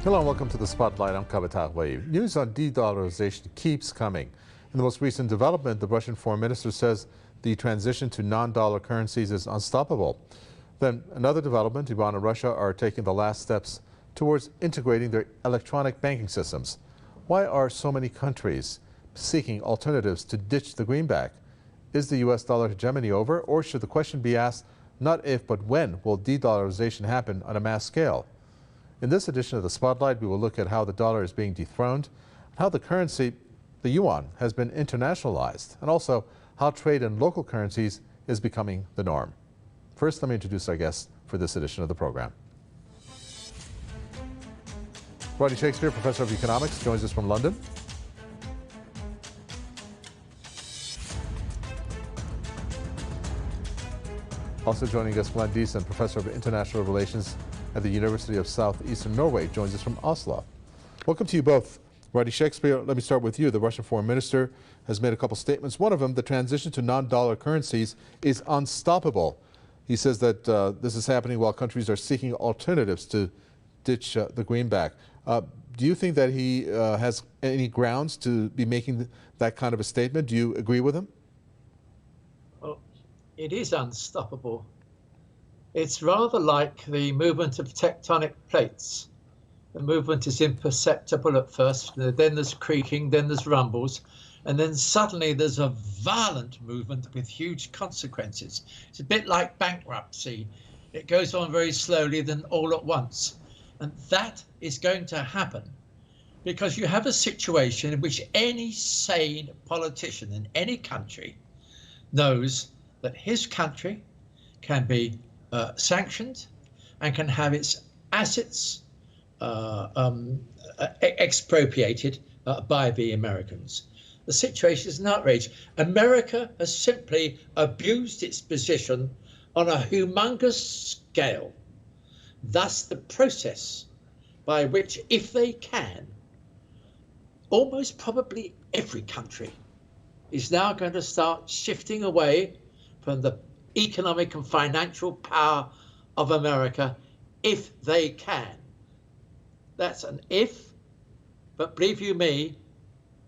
Hello and welcome to the Spotlight. I'm Kavitah Wave. News on de-dollarization keeps coming. In the most recent development, the Russian foreign minister says the transition to non-dollar currencies is unstoppable. Then another development, Iran and Russia are taking the last steps towards integrating their electronic banking systems. Why are so many countries seeking alternatives to ditch the greenback? Is the US dollar hegemony over, or should the question be asked, not if but when will de-dollarization happen on a mass scale? In this edition of the Spotlight, we will look at how the dollar is being dethroned, how the currency, the yuan, has been internationalized, and also how trade in local currencies is becoming the norm. First, let me introduce our guest for this edition of the program. Rodney Shakespeare, professor of economics, joins us from London. Also joining us, Glenn Deason, professor of international relations at the University of Southeastern Norway, joins us from Oslo. Welcome to you both. Rodney Shakespeare, let me start with you. The Russian foreign minister has made a couple statements. One of them, the transition to non-dollar currencies is unstoppable. He says that this is happening while countries are seeking alternatives to ditch the greenback. Do you think that he has any grounds to be making that kind of a statement? Do you agree with him? Well, it is unstoppable. It's rather like the movement of tectonic plates. The movement is imperceptible at first, then there's creaking, then there's rumbles, and then suddenly there's a violent movement with huge consequences. It's a bit like bankruptcy. It goes on very slowly, then all at once. And that is going to happen because you have a situation in which any sane politician in any country knows that his country can be sanctioned and can have its assets expropriated by the Americans. The situation is an outrage. America has simply abused its position on a humongous scale. Thus, the process by which, if they can, almost probably every country is now going to start shifting away from the economic and financial power of America if they can. That's an if, but believe you me,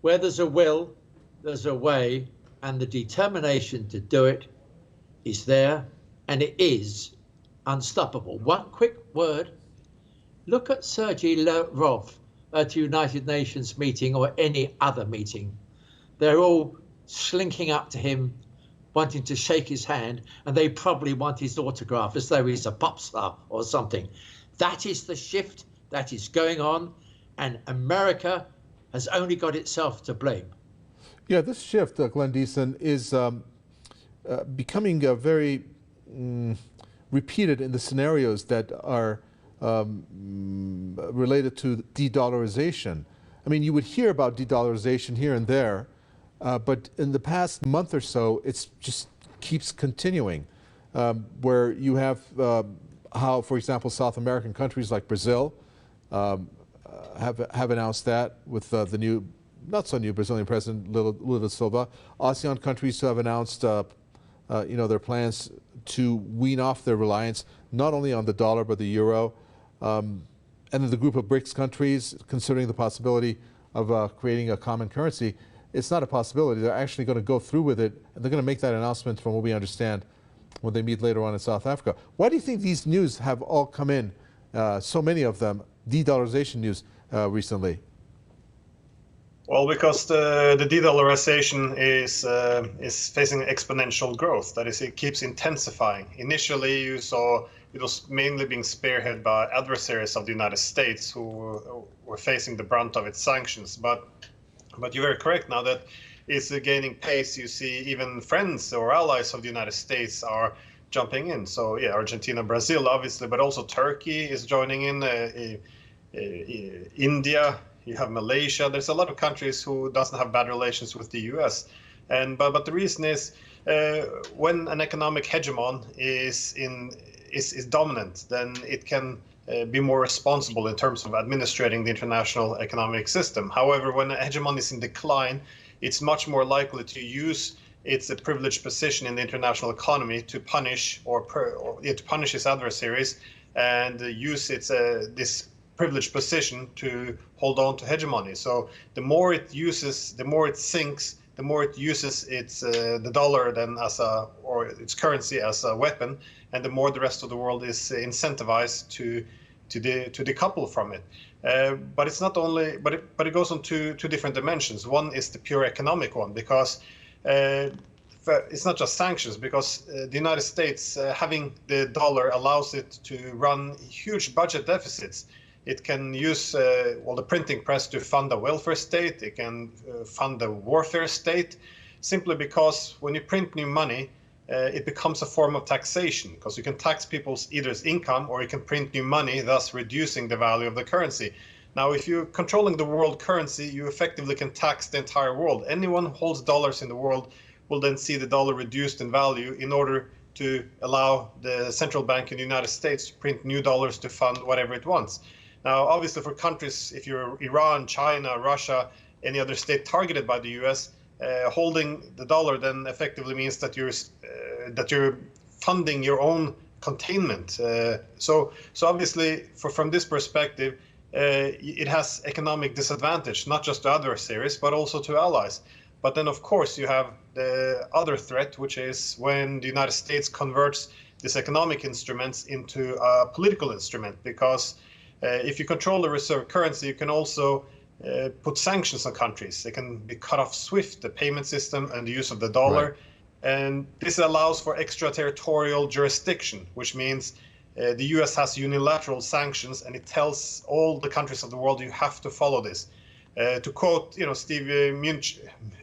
where there's a will, there's a way, and the determination to do it is there, and it is unstoppable. One quick word, look at Sergei Lavrov at the United Nations meeting or any other meeting. They're all slinking up to him, wanting to shake his hand, and they probably want his autograph as though he's a pop star or something. That is the shift that is going on, and America has only got itself to blame. Yeah, this shift, Glenn Deason, is becoming very repeated in the scenarios that are related to de-dollarization. I mean, you would hear about de-dollarization here and there, but in the past month or so, it just keeps continuing, where you have how, for example, South American countries like Brazil have announced that with the new, not so new Brazilian president Lula da Silva. ASEAN countries have announced their plans to wean off their reliance not only on the dollar but the euro. And then the group of BRICS countries considering the possibility of creating a common currency. It's not a possibility. They're actually going to go through with it, and they're going to make that announcement, from what we understand, when they meet later on in South Africa. Why do you think these news have all come in, so many of them, de-dollarization news recently? Well, because the de-dollarization is facing exponential growth. That is, it keeps intensifying. Initially, you saw it was mainly being spearheaded by adversaries of the United States who were facing the brunt of its sanctions. But you're very correct now that it's gaining pace. You see even friends or allies of the United States are jumping in. So yeah, Argentina, Brazil, obviously, but also Turkey is joining in, India, you have Malaysia. There's a lot of countries who doesn't have bad relations with the US. But the reason is when an economic hegemon is dominant, then it can be more responsible in terms of administrating the international economic system. However, when a hegemon is in decline, it's much more likely to use its privileged position in the international economy to punish to punish its adversaries and use its this privileged position to hold on to hegemony. So the more it uses, the more it sinks, the more it uses its the dollar then or its currency as a weapon, and the more the rest of the world is incentivized to decouple from it. But it's not only, but it goes on two different dimensions. One is the pure economic one, because it's not just sanctions, because the United States having the dollar allows it to run huge budget deficits. It can use the printing press to fund a welfare state. It can fund a warfare state, simply because when you print new money, it becomes a form of taxation, because you can tax people's either income or you can print new money, thus reducing the value of the currency. Now, if you're controlling the world currency, you effectively can tax the entire world. Anyone who holds dollars in the world will then see the dollar reduced in value in order to allow the central bank in the United States to print new dollars to fund whatever it wants. Now, obviously, for countries, if you're Iran, China, Russia, any other state targeted by the US, holding the dollar then effectively means that you're funding your own containment. So obviously, from this perspective, it has economic disadvantage, not just to adversaries, but also to allies. But then, of course, you have the other threat, which is when the United States converts these economic instruments into a political instrument, because if you control the reserve currency, you can also put sanctions on countries. They can be cut off SWIFT, the payment system, and the use of the dollar. Right. And this allows for extraterritorial jurisdiction, which means the US has unilateral sanctions, and it tells all the countries of the world, you have to follow this. To quote, Steve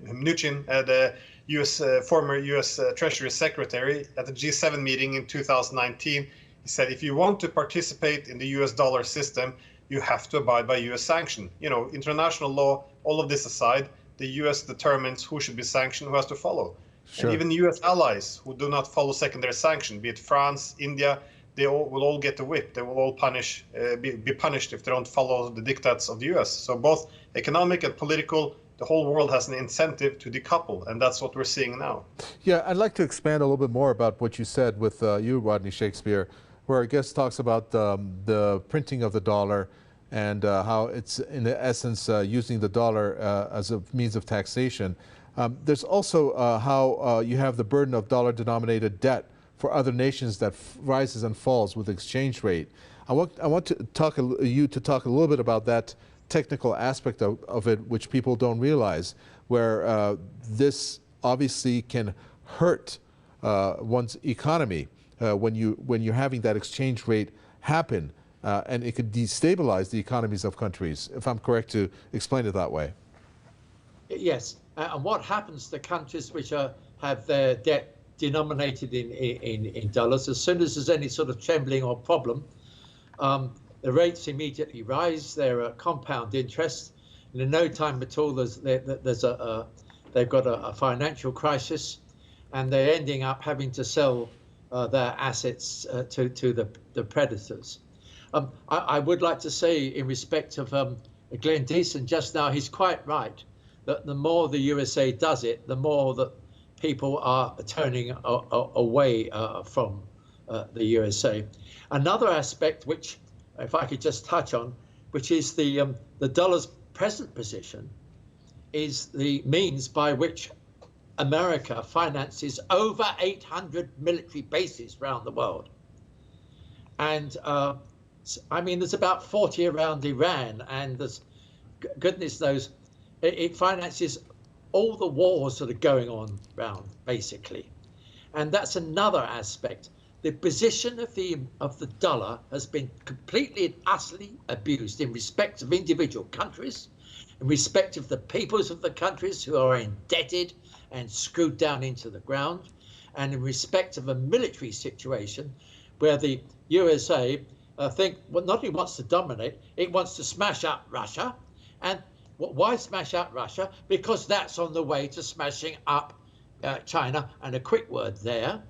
Mnuchin, the former US Treasury Secretary at the G7 meeting in 2019, he said, if you want to participate in the US dollar system, you have to abide by US sanction. International law, all of this aside, the US determines who should be sanctioned, who has to follow. Sure. And even US allies who do not follow secondary sanction, be it France, India, they will all get the whip. They will all be punished if they don't follow the diktats of the US. So both economic and political, the whole world has an incentive to decouple, and that's what we're seeing now. Yeah, I'd like to expand a little bit more about what you said with you, Rodney Shakespeare, where our guest talks about the printing of the dollar and how it's, in essence, using the dollar as a means of taxation. There's also how you have the burden of dollar-denominated debt for other nations that rises and falls with exchange rate. I want to talk you to talk a little bit about that technical aspect of it, which people don't realize, where this obviously can hurt one's economy when you're having that exchange rate happen, and it could destabilize the economies of countries, if I'm correct to explain it that way. Yes, and what happens to countries which have their debt denominated in dollars, as soon as there's any sort of trembling or problem, the rates immediately rise, their compound interest, and in no time at all they've got a financial crisis, and they're ending up having to sell their assets to the predators. I would like to say, in respect of Glenn Deason just now, he's quite right that the more the USA does it, the more that people are turning away from the USA. Another aspect, which, if I could just touch on, which is the dollar's present position, is the means by which America finances over 800 military bases around the world. And I mean, there's about 40 around Iran, and there's, goodness knows, it finances all the wars that are going on around, basically. And that's another aspect. The position of the dollar has been completely and utterly abused in respect of individual countries, in respect of the peoples of the countries who are indebted and screwed down into the ground, and in respect of a military situation where the USA not only wants to dominate, it wants to smash up Russia. And why smash up Russia? Because that's on the way to smashing up China. And a quick word there,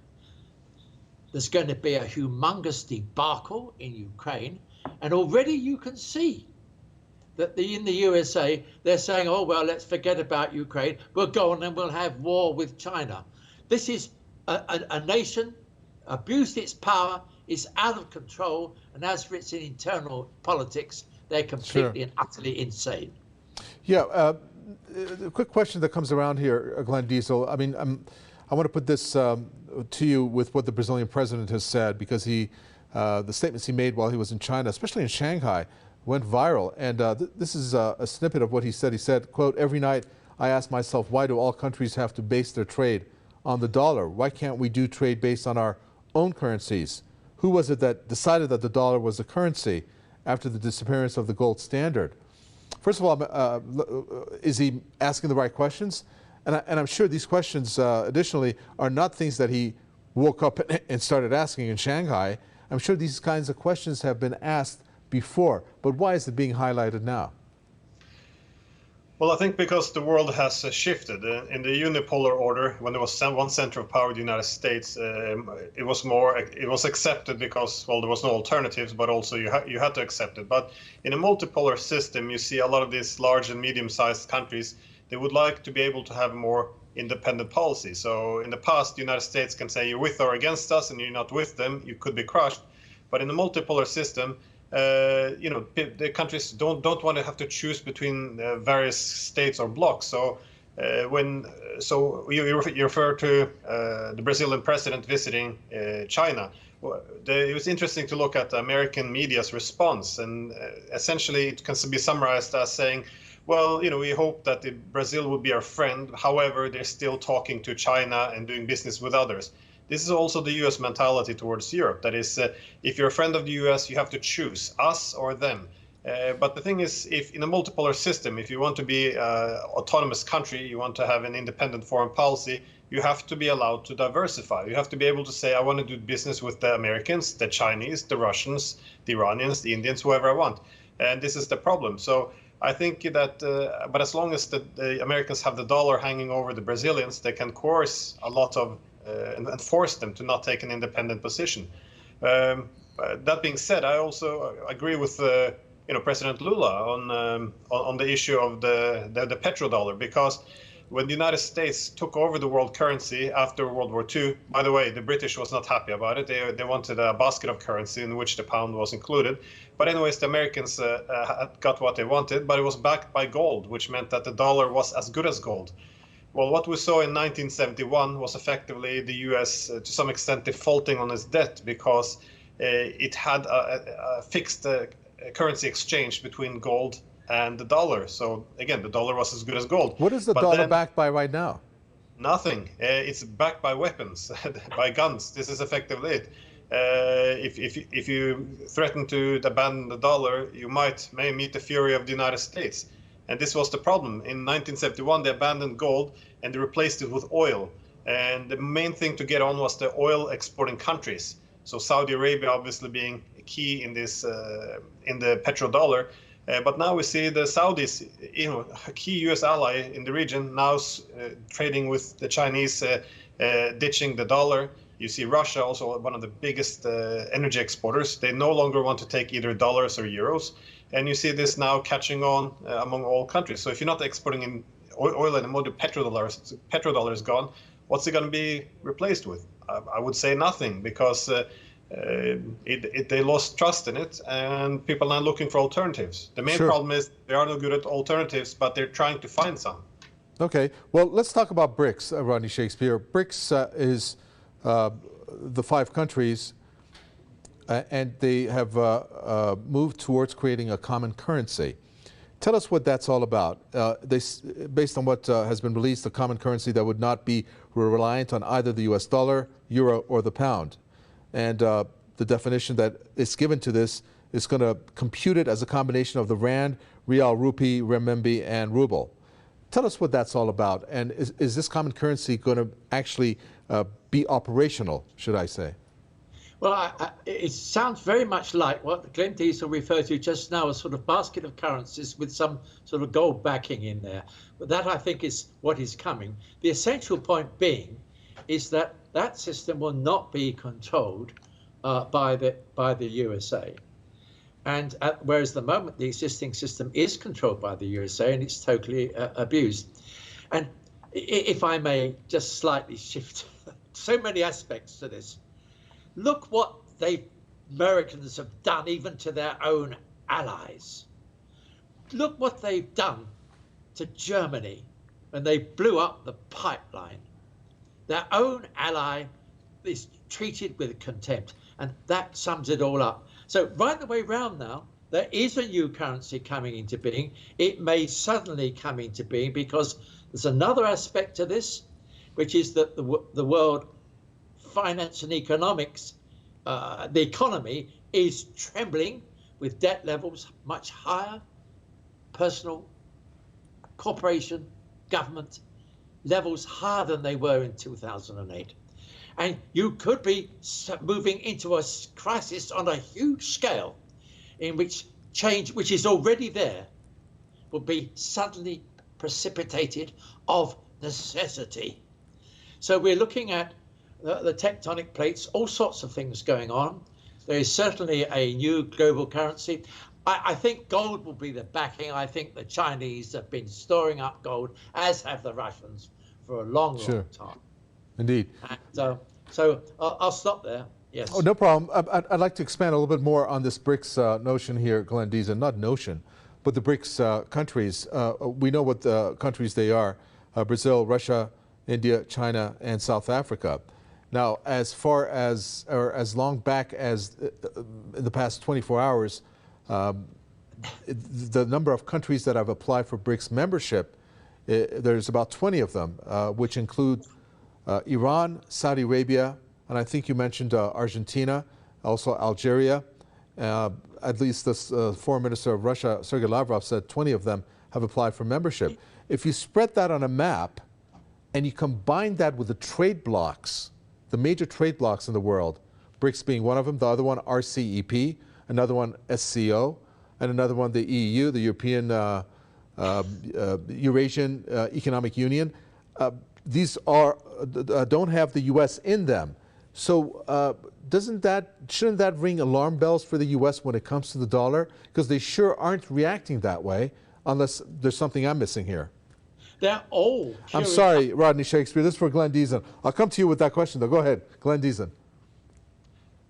there's going to be a humongous debacle in Ukraine. And already you can see that in the USA, they're saying, oh, well, let's forget about Ukraine. We'll go on and we'll have war with China. This is a nation abused its power, is out of control, and as for its internal politics, They're completely and utterly insane. Yeah, a quick question that comes around here, Glenn Diesel. I mean, I want to put this to you with what the Brazilian president has said, because the statements he made while he was in China, especially in Shanghai, went viral. And this is a snippet of what he said. He said, quote, "Every night I ask myself, why do all countries have to base their trade on the dollar? Why can't we do trade based on our own currencies? Who was it that decided that the dollar was a currency after the disappearance of the gold standard?" First of all, is he asking the right questions? And I'm sure these questions, additionally, are not things that he woke up and started asking in Shanghai. I'm sure these kinds of questions have been asked before, but why is it being highlighted now? Well, I think because the world has shifted. In the unipolar order, when there was one center of power, the United States, it was accepted because, well, there was no alternatives, but also you had to accept it. But in a multipolar system, you see a lot of these large and medium-sized countries, they would like to be able to have a more independent policy. So in the past, the United States can say you're with or against us, and you're not with them, you could be crushed. But in a multipolar system, the countries don't want to have to choose between various states or blocs. So you refer to the Brazilian president visiting China. It was interesting to look at the American media's response, and essentially it can be summarized as saying, well, we hope that Brazil would be our friend. However, they're still talking to China and doing business with others. This is also the U.S. mentality towards Europe. That is, if you're a friend of the U.S., you have to choose us or them. But the thing is, if in a multipolar system, if you want to be an autonomous country, you want to have an independent foreign policy, you have to be allowed to diversify. You have to be able to say, I want to do business with the Americans, the Chinese, the Russians, the Iranians, the Indians, whoever I want. And this is the problem. So I think that, but as long as the Americans have the dollar hanging over the Brazilians, they can coerce a lot of and force them to not take an independent position. That being said, I also agree with President Lula on the issue of the petrodollar, because when the United States took over the world currency after World War II, by the way, the British was not happy about it. They wanted a basket of currency in which the pound was included. But anyways, the Americans got what they wanted, but it was backed by gold, which meant that the dollar was as good as gold. Well, what we saw in 1971 was effectively the U.S. To some extent defaulting on its debt, because it had a fixed currency exchange between gold and the dollar. So again, the dollar was as good as gold. What is the dollar backed by right now? Nothing. It's backed by weapons, by guns. This is effectively it. If you threaten to abandon the dollar, you may meet the fury of the United States. And this was the problem. In 1971, they abandoned gold and they replaced it with oil. And the main thing to get on was the oil exporting countries. So Saudi Arabia obviously being key in this, in the petrodollar. But now we see the Saudis, a key U.S. ally in the region, now trading with the Chinese, ditching the dollar. You see Russia, also one of the biggest energy exporters. They no longer want to take either dollars or euros. And you see this now catching on among all countries. So if you're not exporting in oil anymore, the petrodollar is gone. What's it going to be replaced with? I would say nothing, because they lost trust in it, and people are now looking for alternatives. The main problem is they are no good at alternatives, but they're trying to find some. Okay, well, let's talk about BRICS, Rodney Shakespeare. BRICS is the 5 countries, and they have moved towards creating a common currency. Tell us what that's all about. Based on what has been released, a common currency that would not be reliant on either the US dollar, euro, or the pound. And the definition that is given to this is going to compute it as a combination of the rand, real, rupee, renminbi, and ruble. Tell us what that's all about. And is this common currency going to actually be operational, should I say? Well, it sounds very much like what Glenn Diesel referred to just now, a sort of basket of currencies with some sort of gold backing in there. But that, I think, is what is coming. The essential point being is that that system will not be controlled by the USA. And whereas at the moment, the existing system is controlled by the USA and it's totally abused. And if I may just slightly shift so many aspects to this, look what the Americans have done even to their own allies. look what they've done to Germany when they blew up the pipeline. Their own ally is treated with contempt, and that sums it all up. So right the way round now, there is a new currency coming into being. It may suddenly come into being because there's another aspect to this, which is that the world finance and economics, the economy is trembling with debt levels much higher, personal, corporation, government levels higher than they were in 2008. And you could be moving into a crisis on a huge scale in which change, which is already there, will be suddenly precipitated of necessity. So we're looking at the tectonic plates, all sorts of things going on. There is certainly a new global currency. I think gold will be the backing. I think the Chinese have been storing up gold, as have the Russians, for a long, long time. Indeed. And, so I'll stop there. Yes. Oh, no problem. I'd like to expand a little bit more on this BRICS notion here, Glenn Deason. Not notion, but the BRICS countries. We know what the countries they are: Brazil, Russia, India, China, and South Africa. Now, as far as, or as long back as in the past 24 hours, the number of countries that have applied for BRICS membership, there's about 20 of them, which include Iran, Saudi Arabia, and I think you mentioned Argentina, also Algeria. At least the foreign minister of Russia, Sergei Lavrov, said 20 of them have applied for membership. If you spread that on a map and you combine that with the trade blocs, the major trade blocs in the world, BRICS being one of them, the other one RCEP, another one SCO, and another one the EU, the European Eurasian Economic Union. These are don't have the U.S. in them. So shouldn't that ring alarm bells for the U.S. when it comes to the dollar? Because they sure aren't reacting that way, unless there's something I'm missing here. They're all. I'm sorry, Rodney Shakespeare. This is for Glenn Deason. I'll come to you with that question, though. Go ahead, Glenn Deason.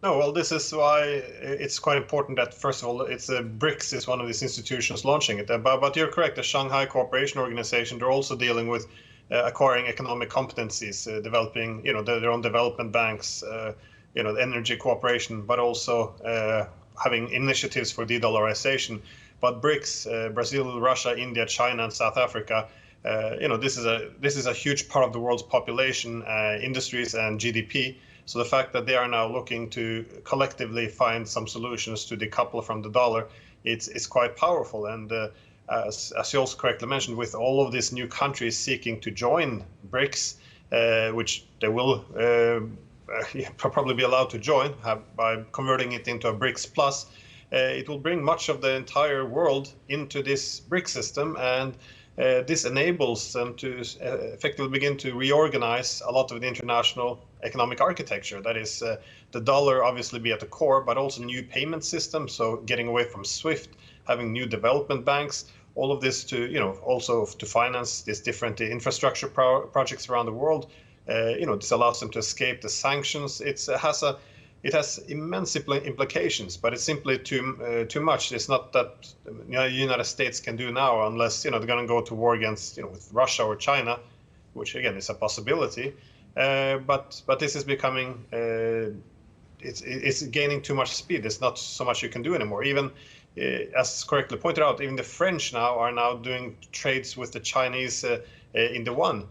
No, well, this is why it's quite important that, first of all, it's BRICS is one of these institutions launching it. But you're correct. The Shanghai Cooperation Organization, they're also dealing with acquiring economic competencies, developing, their own development banks, energy cooperation, but also having initiatives for de-dollarization. But BRICS, Brazil, Russia, India, China, and South Africa, this is a huge part of the world's population, industries, and GDP. So the fact that they are now looking to collectively find some solutions to decouple from the dollar, it's quite powerful. And as you also correctly mentioned, with all of these new countries seeking to join BRICS, which they will probably be allowed to join by converting it into a BRICS plus, it will bring much of the entire world into this BRICS system, and this enables them to effectively begin to reorganize a lot of the international economic architecture. That is, the dollar obviously be at the core, but also new payment systems. So getting away from SWIFT, having new development banks, all of this to, also to finance these different infrastructure projects around the world. This allows them to escape the sanctions. It has immense implications, but it's simply too much. It's not that the United States can do now, unless they're going to go to war against with Russia or China, which again is a possibility. But this is becoming it's gaining too much speed. There's not so much you can do anymore. Even as correctly pointed out, even the French now are doing trades with the Chinese in the one.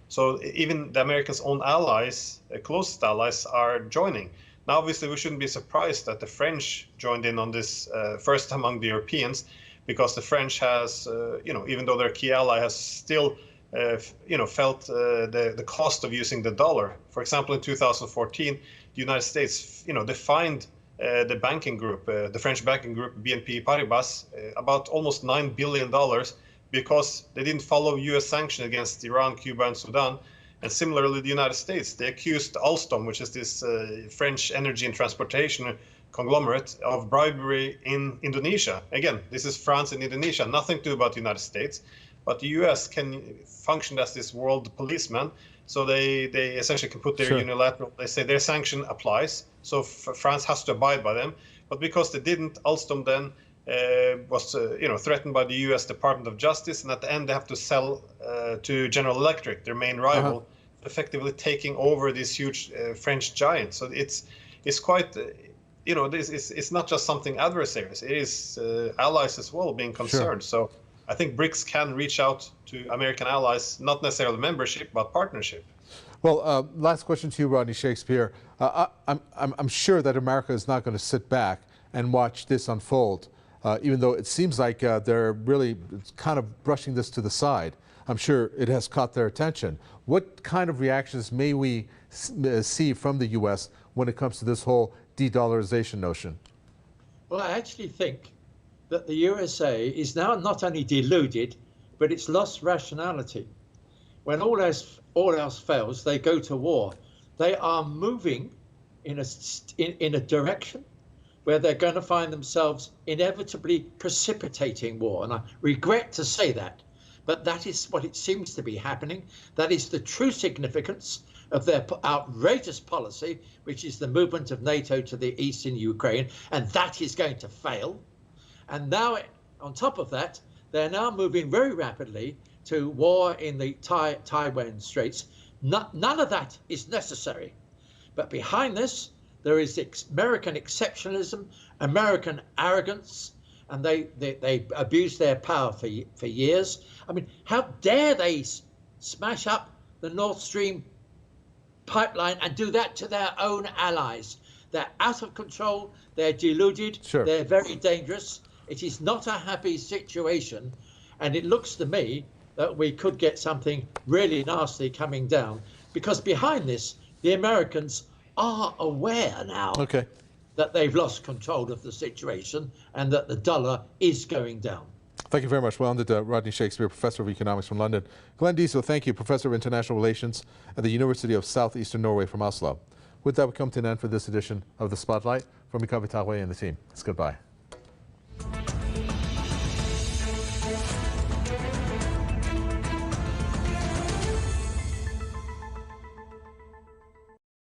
So even the Americans' own allies, closest allies, are joining. Now, obviously, we shouldn't be surprised that the French joined in on this first among the Europeans, because the French has, even though their key ally has still, felt the cost of using the dollar. For example, in 2014, the United States, defined the banking group, the French banking group, BNP Paribas, about almost $9 billion. Because they didn't follow U.S. sanctions against Iran, Cuba, and Sudan. And similarly, the United States, they accused Alstom, which is this French energy and transportation conglomerate, of bribery in Indonesia. Again, this is France and Indonesia, nothing to do about the United States. But the U.S. can function as this world policeman. So they essentially can put their unilateral, they say their sanction applies. So France has to abide by them. But because they didn't, Alstom then was threatened by the U.S. Department of Justice, and at the end they have to sell to General Electric, their main rival, effectively taking over this huge French giant. So it's quite it's not just something adversaries; it is allies as well being concerned. Sure. So I think BRICS can reach out to American allies, not necessarily membership, but partnership. Well, last question to you, Rodney Shakespeare. I'm sure that America is not going to sit back and watch this unfold, even though it seems like they're really kind of brushing this to the side. I'm sure it has caught their attention. What kind of reactions may we see from the U.S. when it comes to this whole de-dollarization notion? Well, I actually think that the USA is now not only deluded, but it's lost rationality. When all else fails, they go to war. They are moving in a direction where they're going to find themselves inevitably precipitating war. And I regret to say that, but that is what it seems to be happening. That is the true significance of their outrageous policy, which is the movement of NATO to the east in Ukraine, and that is going to fail. And now, on top of that, they're now moving very rapidly to war in the Taiwan Straits. None of that is necessary. But behind this, there is American exceptionalism, American arrogance, and they abuse their power for years. I mean, how dare they smash up the Nord Stream pipeline and do that to their own allies? They're out of control, they're deluded, Sure. They're very dangerous. It is not a happy situation, and it looks to me that we could get something really nasty coming down, because behind this, the Americans are aware now that they've lost control of the situation and that the dollar is going down. Thank you very much. Well ended, Rodney Shakespeare, Professor of Economics from London. Glenn Diesel, thank you, Professor of International Relations at the University of Southeastern Norway from Oslo. With that, we come to an end for this edition of The Spotlight. From Mikhail and the team, it's goodbye.